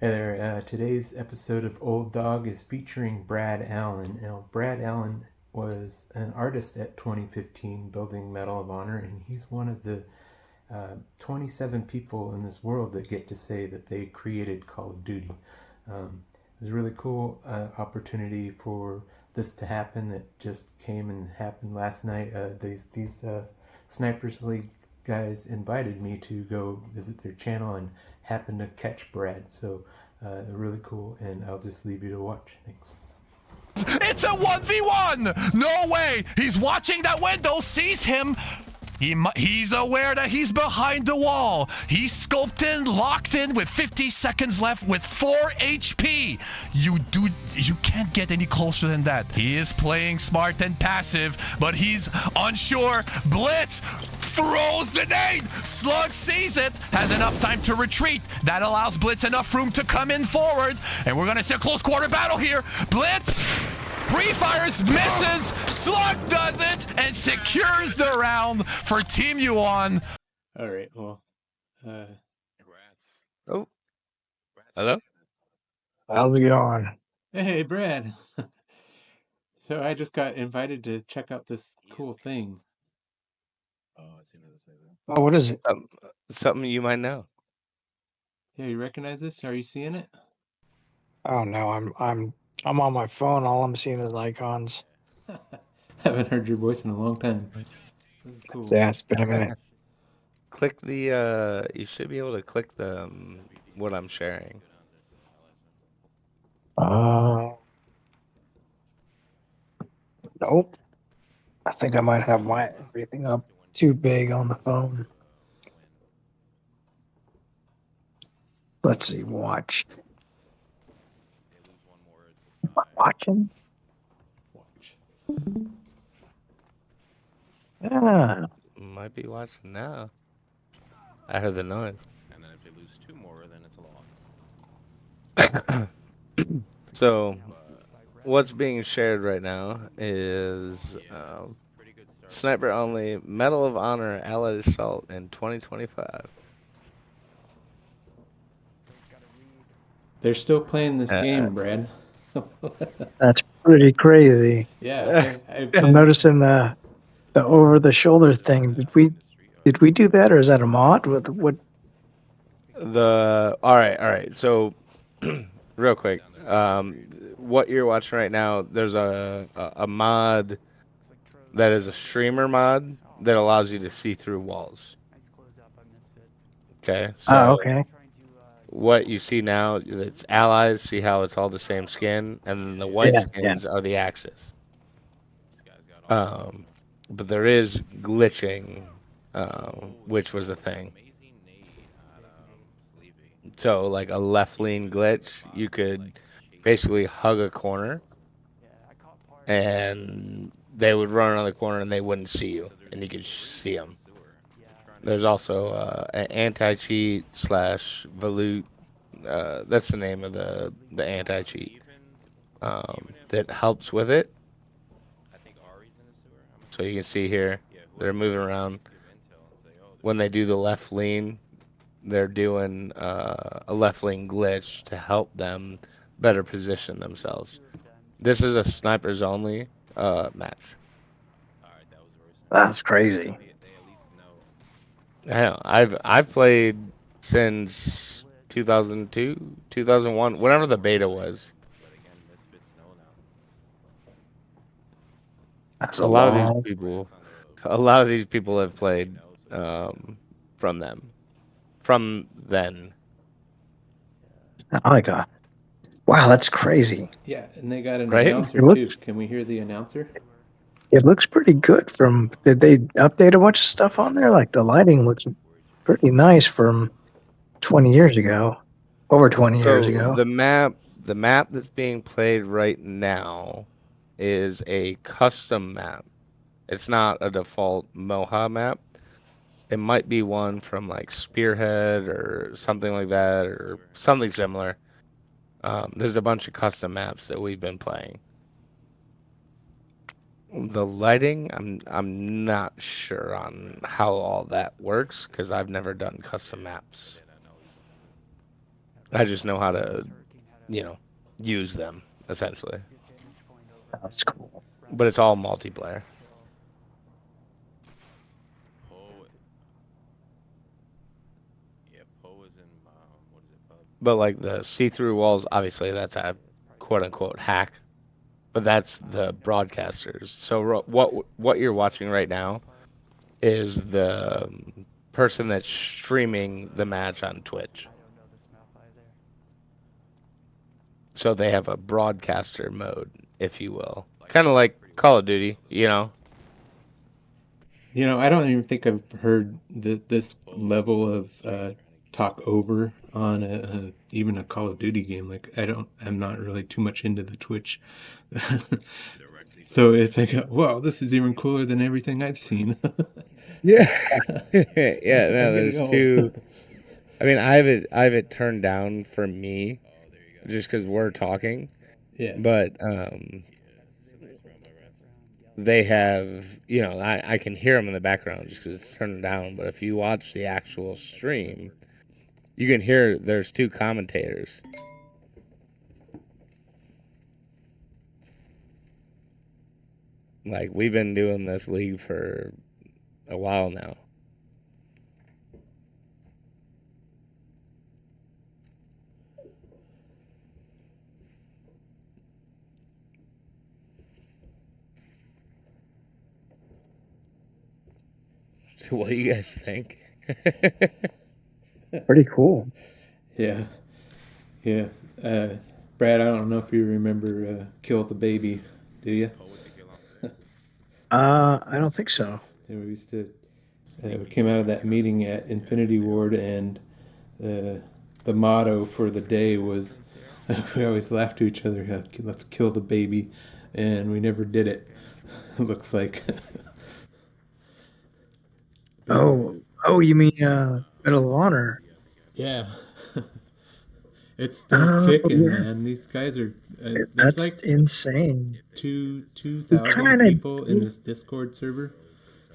Hey there. Today's episode of Old Dog is featuring Brad Allen. Now, Brad Allen was an artist at 2015 building Medal of Honor, and he's one of the 27 people in this world that get to say that they created Call of Duty. It was a really cool opportunity for this to happen that just came and happened last night. These Snipers League guys invited me to go visit their channel and happened to catch Brad. So really cool, and I'll just leave you to watch. Thanks. It's a 1v1! No way! He's watching that window, sees him. He's aware that he's behind the wall. He's scoped in, locked in with 50 seconds left with 4 HP. You can't get any closer than that. He is playing smart and passive, but he's unsure. Blitz throws the nade. Slug sees it, has enough time to retreat. That allows Blitz enough room to come in forward. And we're gonna see a close quarter battle here. Blitz pre-fires, misses, Slug does it, and secures the round for Team Yuan. All right, well, Oh, hello? How's it going? hey, Brad. So I just got invited to check out this cool thing. Oh, what is it? Something you might know. Yeah, you recognize this? Are you seeing it? Oh no, I'm on my phone. All I'm seeing is icons. Haven't heard your voice in a long time. This is cool. Yeah, it's been a minute. Click the, you should be able to click the, what I'm sharing. Nope. I think I might have my everything up too big on the phone. Let's see, watch. Am I watching? Watch. Yeah. Might be watching now. I heard the noise. And then if they lose 2 more, then it's a loss. So, what's being shared right now is sniper only Medal of Honor Allied Assault in 2025. They're still playing this game, Brad. That's pretty crazy. Yeah, I'm noticing the over the shoulder thing. Did we do that, or is that a mod? What? All right. So, real quick, what you're watching right now, there's a mod that is a streamer mod that allows you to see through walls. Okay. So Okay. what you see now, it's allies. See how it's all the same skin, and then the white skins are the Axis. But there is glitching, which was a thing. So, like a left lean glitch, you could basically hug a corner, and they would run around the corner and they wouldn't see you, and you could see them. There's also an anti-cheat / volute. That's the name of the anti-cheat that helps with it. So you can see here, they're moving around. When they do the left lean, they're doing a left lean glitch to help them better position themselves. This is a snipers only match. That's crazy. I know. I've played since 2002, 2001, whenever the beta was. That's A lot of these people have played from then. Oh my god! Wow, that's crazy. Yeah, and they got an Right? announcer too. Can we hear the announcer? It looks pretty good. Did they update a bunch of stuff on there? Like the lighting looks pretty nice from 20 years ago, over 20 years ago. The map that's being played right now is a custom map. It's not a default MOHAA map. It might be one from like Spearhead or something like that, or something similar. There's a bunch of custom maps that we've been playing. The lighting, I'm not sure on how all that works because I've never done custom maps. I just know how to, use them essentially. That's cool. But it's all multiplayer. Poe. Yeah, Poe is in what is it, pub? But like the see-through walls, obviously that's a quote-unquote hack. But that's the broadcasters. So what you're watching right now is the person that's streaming the match on Twitch. So they have a broadcaster mode, if you will. Kind of like Call of Duty, I don't even think I've heard this level of talk over on even a Call of Duty game. Like I'm not really too much into the Twitch, so it's like, wow, this is even cooler than everything I've seen. Yeah. Yeah, no, I'm getting there's old. two. I mean, I have it turned down for me just because we're talking, Yeah. but they have, I can hear them in the background just because it's turned down. But if you watch the actual stream, you can hear there's two commentators. Like, we've been doing this league for a while now. So what do you guys think? Pretty cool. Yeah. Yeah. Brad, I don't know if you remember Kill the Baby, do you? Poe with the kill on. I don't think so. Yeah, we used to. We came out of that meeting at Infinity Ward, and the motto for the day was, we always laughed to each other, let's kill the baby, and we never did it. It looks like. Oh, you mean Medal of Honor? Yeah. It's still Oh, kicking, yeah. man. These guys are. There's That's like insane. 2,000 kinda- people in this Discord server.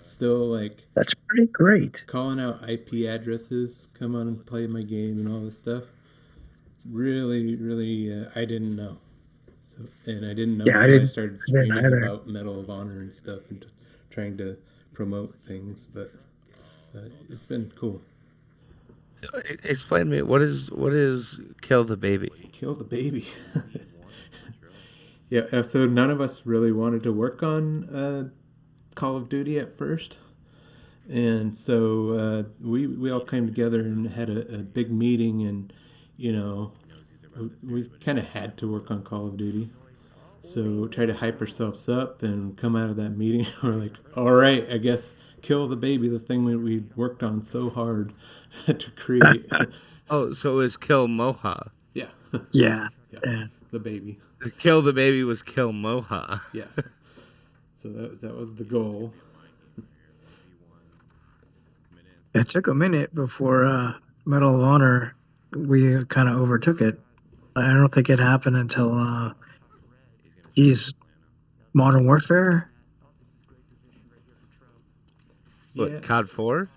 Still like That's pretty great. calling out IP addresses, come on and play my game and all this stuff. It's really, really, I didn't know. So, and I didn't know Yeah, I until I didn't- started I didn't streaming either. about Medal of Honor and stuff and trying to promote things. But it's been cool. Explain to me, what is Kill the Baby? Kill the baby. Yeah, so none of us really wanted to work on Call of Duty at first. And so we all came together and had a big meeting, and we kind of had to work on Call of Duty. So try to hype ourselves up and come out of that meeting. We're like, all right, I guess Kill the Baby, the thing that we worked on so hard to create. Oh, so it was Kill MOHAA. Yeah. Yeah. Yeah. Yeah. The baby. Kill the Baby was Kill MOHAA. Yeah. So that was the goal. It took a minute before Medal of Honor, we kind of overtook it. I don't think it happened until, Modern Warfare. What, Yeah. COD 4?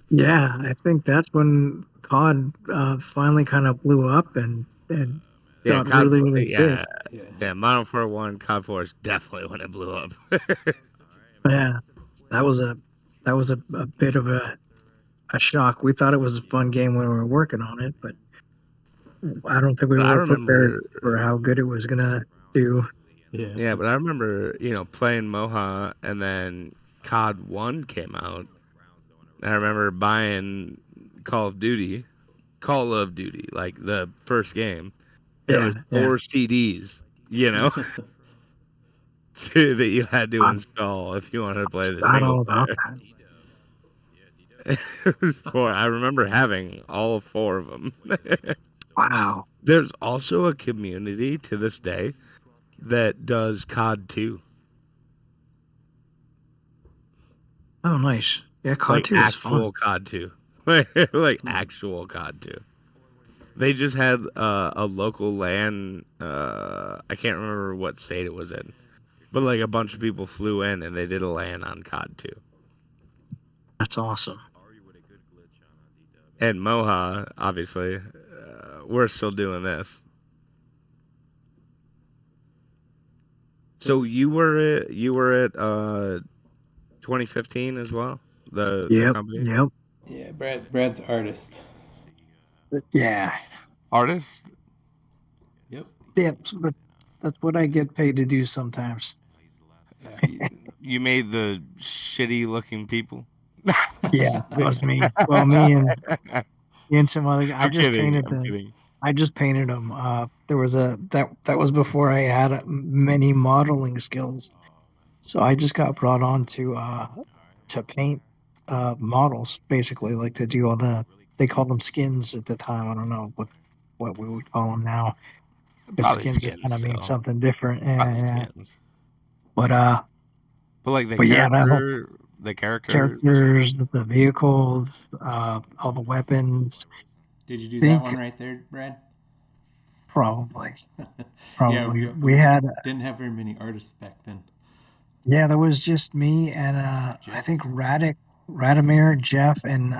Yeah, I think that's when COD finally kind of blew up and Yeah, got COD really, 4, really yeah. Yeah. Yeah, Modern Warfare 1, COD 4 is definitely when it blew up. big. Yeah, that was a bit of a shock. We thought it was a fun game when we were working on it, but I don't think we But I were prepared remember- for how good it was gonna do. Yeah. Yeah, but I remember, playing MOHA, and then COD 1 came out. And I remember buying Call of Duty, like the first game. And it was 4 CDs, that you had to install if you wanted to play the Not all single about player. that. It was 4. I remember having all 4 of them. Wow. There's also a community to this day that does COD 2. Oh, nice. Yeah, COD Like 2 is actual fun. COD 2. Like actual COD 2. They just had a local LAN, I can't remember what state it was in, but like a bunch of people flew in and they did a LAN on COD 2. That's awesome. And MOHA, obviously, we're still doing this. So you were at 2015 as well. The company Yep. Yeah, Brad's artist. Yeah. artist. Yep. That's what I get paid to do sometimes. You made the shitty looking people. Yeah, that was me. Well, me and some other guy. I'm kidding. I'm kidding. I just painted them. There was that was before I had many modeling skills, so I just got brought on to paint models, basically, like to do all the. They called them skins at the time. I don't know what we would call them now. The Probably skins skins. kind of mean So. something different. Probably Yeah. skins. But like the but yeah, that whole characters, the vehicles, all the weapons. Did you do Think that one right there, Brad? probably. Yeah, We had didn't have very many artists back then. yeah, there was just me and I think Radimir, Jeff, and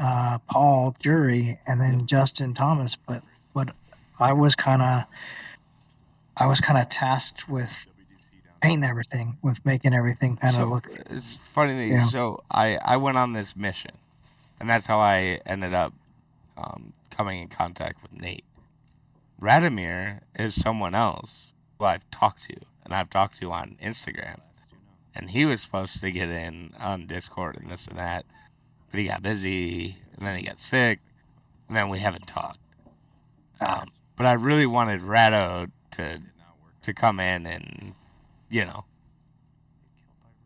Paul Jury, and then Yep. Justin Thomas. But I was kind of tasked with painting everything, with making everything kind of so look. it's funny that Yeah. so I went on this mission, and that's how I ended up coming in contact with Nate. Radimir is someone else who I've talked to, and I've talked to on Instagram, and he was supposed to get in on Discord and this and that, but he got busy, and then he got sick, and then we haven't talked. But I really wanted Rado to come in and, you know,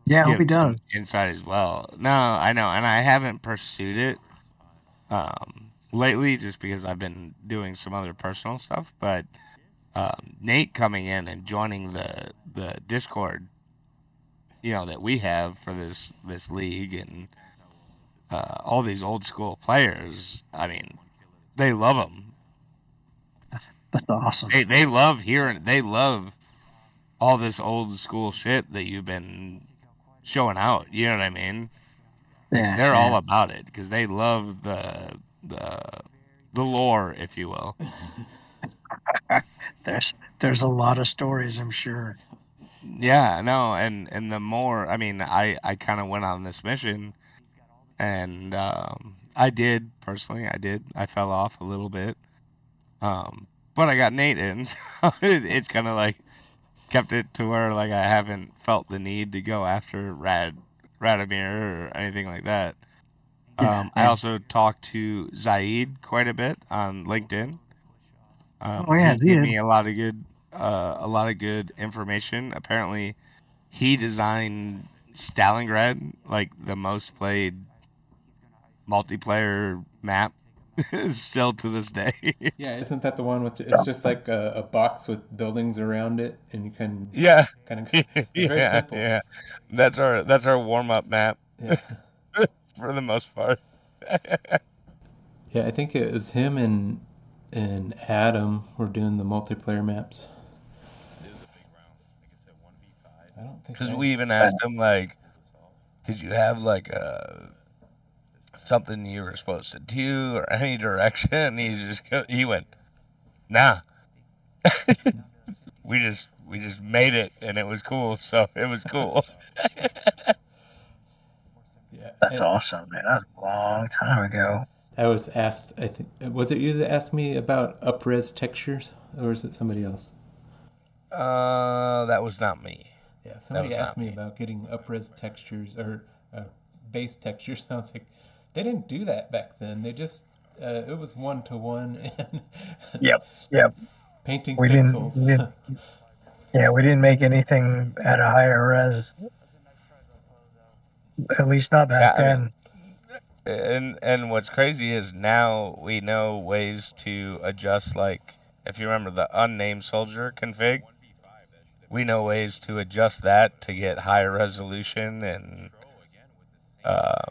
Yeah, I hope he give does. insight as well. No, I know, and I haven't pursued it lately just because I've been doing some other personal stuff. But Nate coming in and joining the Discord, you know, that we have for this league, and all these old school players. I mean, they love them. That's awesome. They love hearing. They love all this old school shit that you've been showing out. You know what I mean? Like, Yeah, they're yeah. all about it because they love the lore, if you will. There's a lot of stories, I'm sure. Yeah, no, and the more, I mean, I kind of went on this mission, and I did personally, I fell off a little bit, but I got Nate in, so it's kind of like kept it to where like I haven't felt the need to go after Radimir or anything like that. Yeah, I also talked to Zaid quite a bit on LinkedIn. Oh yeah, He gave dude. me a lot of good information. Apparently, he designed Stalingrad, like the most played multiplayer map, still to this day. Yeah, isn't that the one with it's just like a box with buildings around it, and you can Yeah, kind of it's very simple. yeah. That's our warm up map Yeah. for the most part. Yeah, I think it was him and Adam were doing the multiplayer maps. It is a big round. Like I said, 1v5. I don't think Because we even asked him like, did you have like something you were supposed to do or any direction? And he went, nah. we just made it and it was cool, so it was cool. Yeah, That's awesome, man. That was a long time ago. I was asked. I think was it you that asked me about up-res textures, or was it somebody else? That was not me. Yeah, somebody was asked not me me. about getting up-res textures or base textures. I was like, they didn't do that back then. They just it was 1-to-1 and Yep. painting We pixels. we didn't make anything at a higher res. At least not back then. And what's crazy is now we know ways to adjust, like if you remember the unnamed soldier config, we know ways to adjust that to get higher resolution and a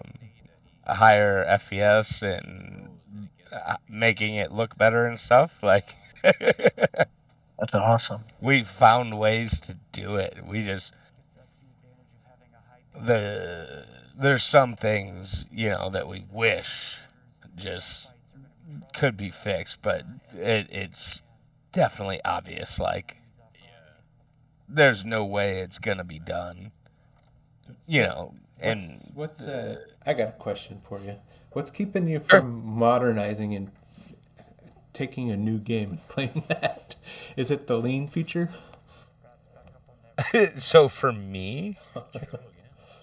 higher FPS and making it look better and stuff. Like That's awesome. we found ways to do it. We just there's some things, you know, that we wish just could be fixed, but it's definitely obvious. Like, there's no way it's gonna be done. You know, and what's I got a question for you. What's keeping you Sure. from modernizing and taking a new game and playing that? Is it the lean feature? So for me,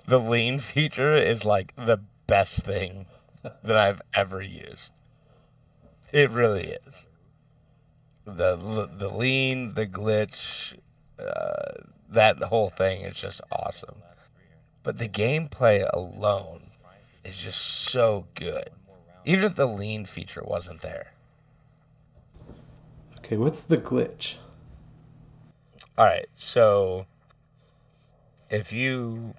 the lean feature is like the best thing that I've ever used. It really is. The lean, the glitch, that whole thing is just awesome. But the gameplay alone is just so good. Even if the lean feature wasn't there. Okay, what's the glitch? All right, so if you,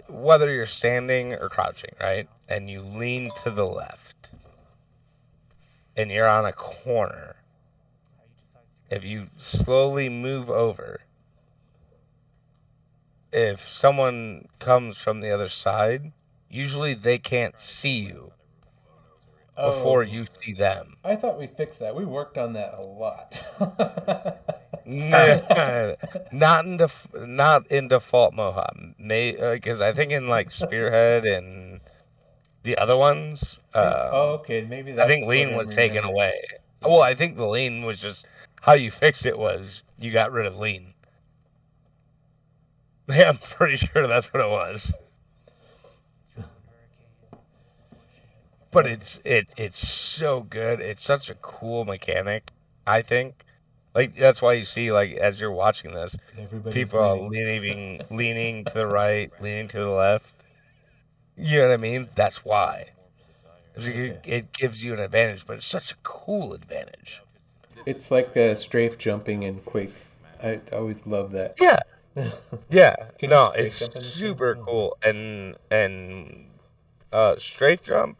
whether you're standing or crouching, right, and you lean to the left, and you're on a corner, if you slowly move over, if someone comes from the other side, usually they can't see you before you see them. I thought we fixed that. We worked on that a lot. Not in default MOHA. Because I think in like Spearhead and the other ones, okay, maybe that's I think what lean I'm was taken remembering. away. Well, I think the lean was just how you fixed it was you got rid of lean. Yeah, I'm pretty sure that's what it was. But it's so good. It's such a cool mechanic, I think. Like, that's why you see, like, as you're watching this, Everybody's people are leaning. leaning to the right, leaning to the left. You know what I mean? That's why. Okay. It gives you an advantage, but it's such a cool advantage. It's like strafe jumping in Quake. I always love that. Yeah, yeah. Can No, you it's strafe jump in this super game? cool. And strafe jump,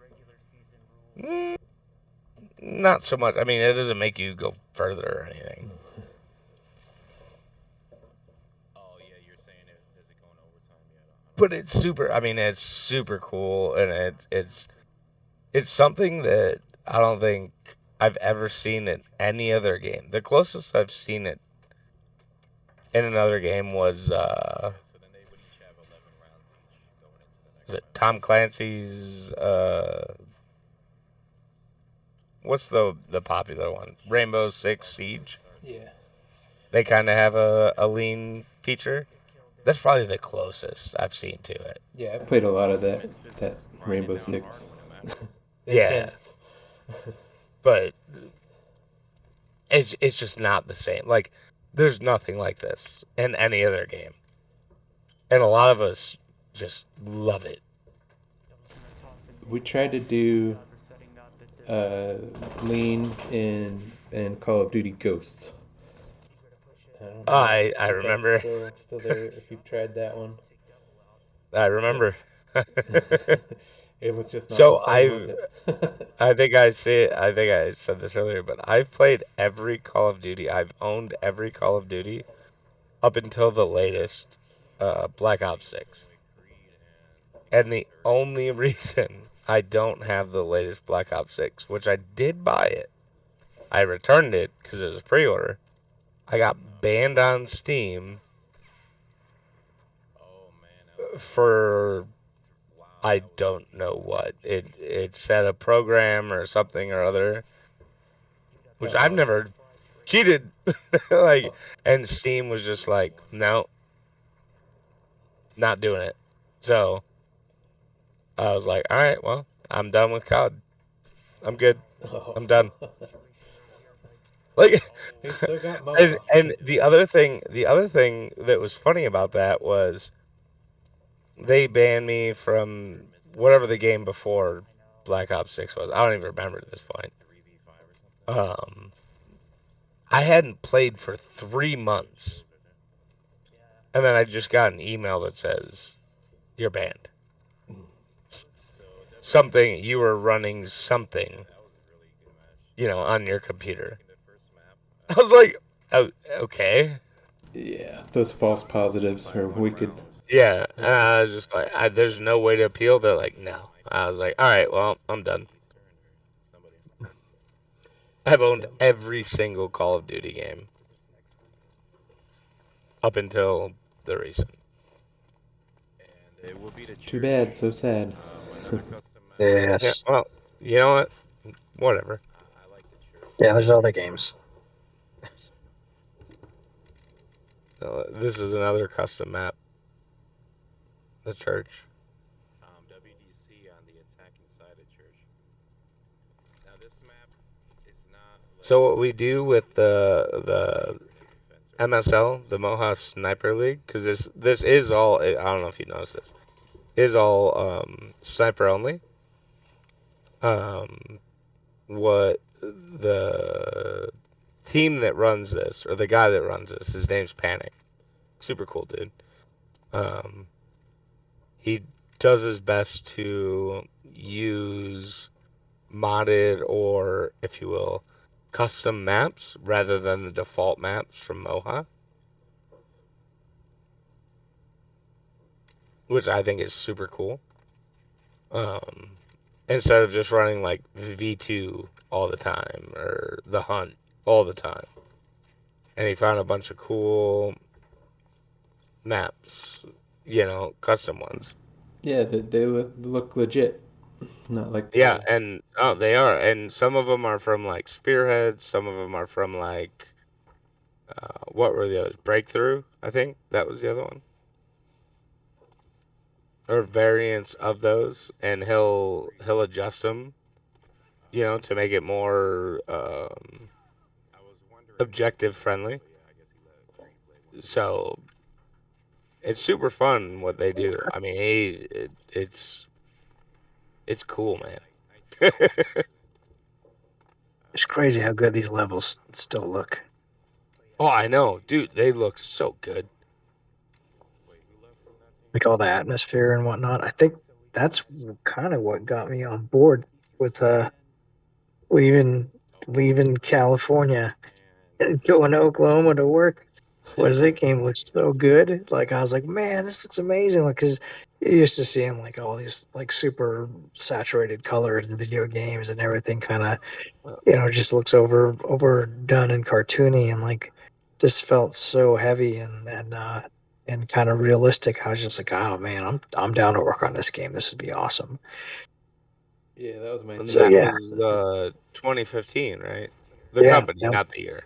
not so much. I mean, it doesn't make you go further or anything. Oh yeah, you're saying it. Is it going overtime yet? But it's super. I mean, it's super cool, and it's something that I don't think I've ever seen in any other game. The closest I've seen it in another game was So then they would each have 11 rounds each going into the next is it round. Tom Clancy's what's the popular one? Rainbow Six Siege. Yeah. They kind of have a lean feature. That's probably the closest I've seen to it. Yeah, I played a lot of that Misfits Rainbow grinding down Six. hard on the map. Yeah. Intense. But it's just not the same. Like, there's nothing like this in any other game, and a lot of us just love it. We tried to do lean in Call of Duty Ghosts. don't know I if that's remember. still there. If you've tried that one, I remember. it was just not So the same, was it? I think I said this earlier, but I've played every Call of Duty. I've owned every Call of Duty up until the latest Black Ops 6. And the only reason I don't have the latest Black Ops 6, which I did buy it, I returned it because it was a pre-order. I got banned on Steam Oh man, for wow. I don't know what. It said a program or something or other, which I've never cheated. Like, and Steam was just like, no, not doing it. So I was like, all right, well, I'm done with COD. I'm good. I'm done. Like, He still got MOHA. and the other thing that was funny about that was they banned me from whatever the game before Black Ops 6 was. I don't even remember at this point. 3v5 or something. I hadn't played for 3 months. And then I just got an email that says, you're banned. Something, you were running something, That was a really good match. you know, on your computer. The first map. I was like, oh, okay. Yeah, those false positives are wicked. Yeah, and I was just like, there's no way to appeal. They're like, no. I was like, all right, well, I'm done. I've owned every single Call of Duty game up until the recent. And it will be the Too church, bad, so sad. another custom map. Yeah, Yes. well, you know what? Whatever. I like the church. Yeah, there's other games. This is another custom map. The church. WDC on the attacking side of church. Now this map is not. So what we do with the MSL, the MOHAA Sniper League, because this is all, I don't know if you noticed this, is all sniper only. What the team that runs this, or the guy that runs this, his name's Panic. Super cool dude. He does his best to use modded, or if you will, custom maps rather than the default maps from MOHA, which I think is super cool. Instead of just running like V2 all the time or the Hunt all the time. And he found a bunch of cool maps, custom ones. Yeah, they look legit. Not like Yeah, and they are, and some of them are from like Spearhead, some of them are from like what were the others? Breakthrough, I think that was the other one, or variants of those, and he'll adjust them, to make it more objective friendly. So it's super fun what they do. I mean, it's cool, man. It's crazy how good these levels still look. Oh, I know, dude. They look so good. Like all the atmosphere and whatnot. I think that's kind of what got me on board with leaving California and going to Oklahoma to work. Was that game looks so good? Like I was like, man, this looks amazing. Like, because you're used to seeing like all these like super saturated colors in video games and everything kind of, just looks overdone and cartoony, and like this felt so heavy and kind of realistic. I was just like, oh man, I'm down to work on this game. This would be awesome. Yeah, that was my. And So, that yeah. was 2015, right? The company, yeah. not the year.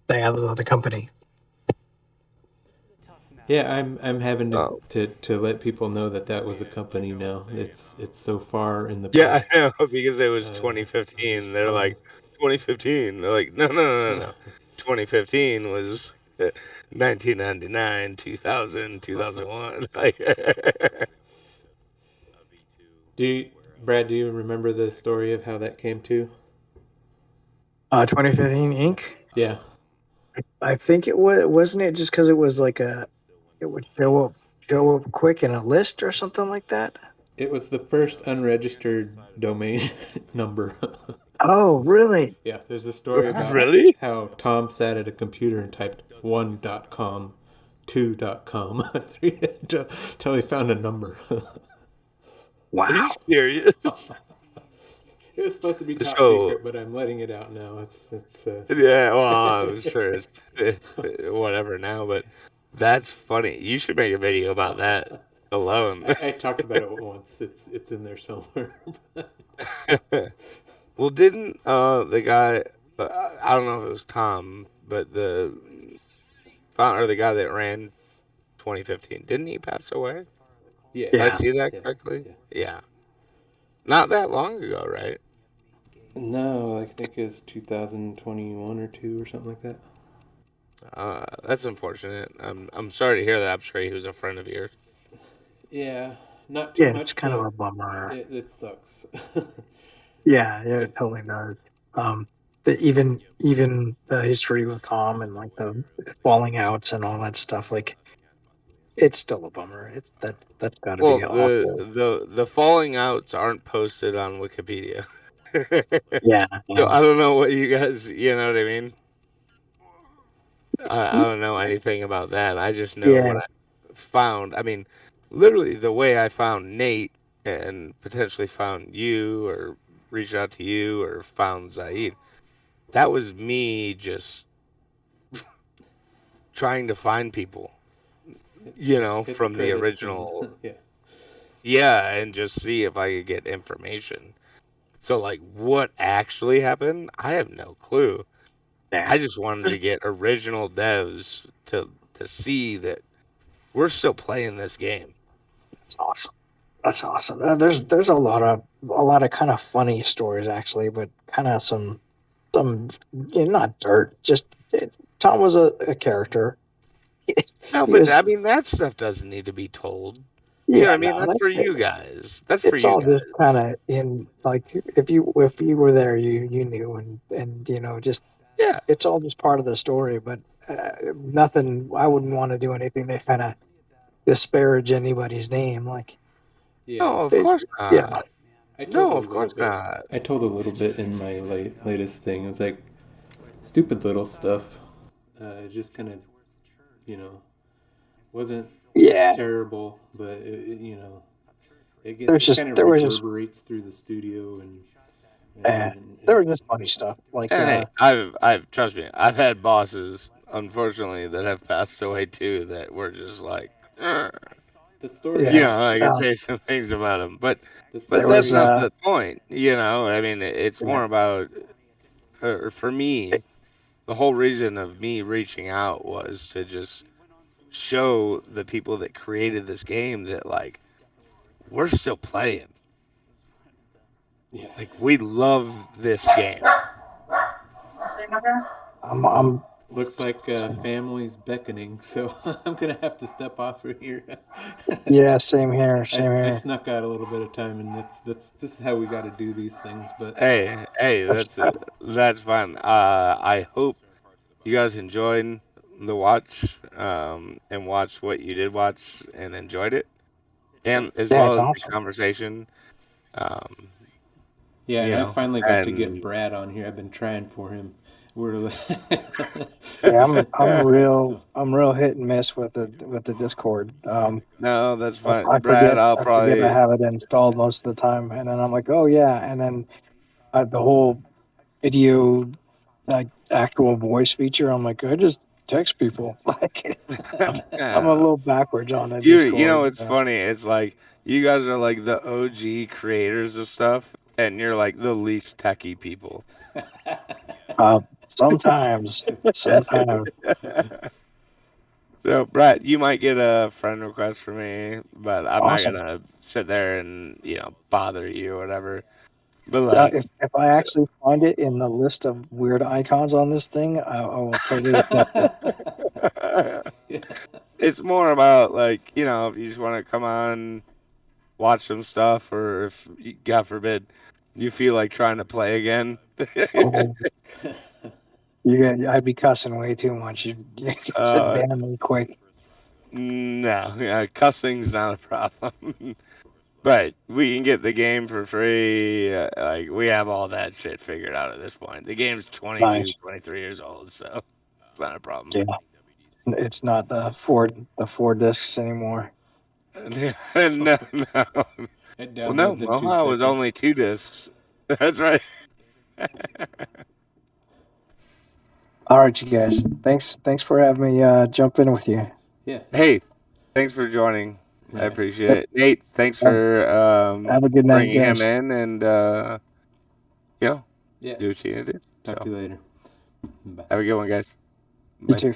They have the company. Yeah, I'm having to let people know that was a company now. It's so far in the Yeah, past. I know, because it was 2015. They're like 2015. They're like, no. 2015 was 1999, 2000, 2001. Brad, do you remember the story of how that came to? 2015 Inc. Yeah. I think it wasn't it just because it was like it would show up quick in a list or something like that. It was the first unregistered domain number. Oh, really? Yeah, there's a story about Really? how Tom sat at a computer and typed 1.com, 2.com, until he found a number. Wow. Are you serious? It was supposed to be top So- secret, but I'm letting it out now. It's Yeah, well, I'm sure it's whatever now, but that's funny. You should make a video about that alone. I talked about it once. It's in there somewhere. Well, didn't the guy, I don't know if it was Tom, but the guy that ran 2015, didn't he pass away? Yeah. Did I see that correctly? Yeah. Yeah. Not that long ago, right? No, I think it was 2021 or 2 or something like that. That's unfortunate. I'm sorry to hear that. I'm sure he was a friend of yours. Yeah, not too much. It's kind of but a bummer. It sucks. Yeah, it totally does. Even the history with Tom and like the falling outs and all that stuff, like it's still a bummer. That's got to Well, be awful. the falling outs aren't posted on Wikipedia. Yeah. So I don't know what you guys, you know what I mean? I don't know anything about that. I just know what I found. I mean, literally the way I found Nate and potentially found you or reached out to you or found Zaid that was me just trying to find people, Hit from the credits and original. yeah. Yeah, and just see if I could get information. So, like, what actually happened? I have no clue. Yeah. I just wanted to get original devs to see that we're still playing this game. That's awesome. That's awesome. There's a lot of kind of funny stories actually, but kind of some not dirt. Just Tom was a character. No, He but was I mean that stuff doesn't need to be told. You know what yeah I mean? no That's for that, you guys. That's for it's you all just kind guys. of in like if you were there you knew and just Yeah. it's all just part of the story. But nothing. I wouldn't want to do anything to kind of disparage anybody's name. Like Yeah. No, of they course yeah not. I told No, a of little course bit. not. I told a little bit in my latest thing. It was like stupid little stuff. Just kind of, wasn't yeah. terrible, but There's it just kind of there was just reverberates through the studio and uh, and, there and was just funny stuff like And hey, I've trust me, I've had bosses, unfortunately, that have passed away too. That were just like, "Ugh." the story. yeah. I could say some things about them, but The There that's was story. not the point. I mean, it's yeah. more about, for me, the whole reason of me reaching out was to just show the people that created this game that like we're still playing. Yeah. Like we love this game. I'm Looks like family's beckoning, so I'm gonna have to step off of here. yeah. Same here. Same I here. snuck out a little bit of time, and this is how we got to do these things. But Hey, That's, that's fine. I hope you guys enjoyed the watch, and watched what you did watch and enjoyed it, and as yeah. well It's as the awesome. conversation. Um, yeah, and I finally got to get and Brad on here. I've been trying for him. We're Yeah, so, I'm real hit and miss with the Discord. no, that's fine, I Brad. I'll I forget I probably have it installed most of the time, and then I'm like, oh yeah, and then the whole video like actual voice feature. I'm like, I just text people. Like I'm a yeah. little backwards on the You know Discord. it's funny. It's like you guys are like the OG creators of stuff, and you're like the least techie people. Sometimes. So, Brett, you might get a friend request from me, but I'm not Awesome. gonna sit there and bother you or whatever. But like, If I actually find it in the list of weird icons on this thing, I will totally accept it. it's more about like if you just want to come on, watch some stuff, or if God forbid you feel like trying to play again. Oh, I'd be cussing way too much. You should uh, ban me quick. no, cussing's not a problem. But we can get the game for free. Like we have all that shit figured out at this point. The game's 22, Nice. 23 years old, so it's not a problem. Yeah. It's not the four discs anymore. No, no. it Well, no, downloads in 2 MOHAA was seconds. only 2 discs. That's right. All right, you guys. Thanks for having me jump in with you. Yeah. Hey, thanks for joining. I Yeah. appreciate it. Nate, thanks for Have a good night, bringing him guys. in and Yeah. do what you need to do. Talk So, to you later. Bye. have a good one, guys. You Bye. too.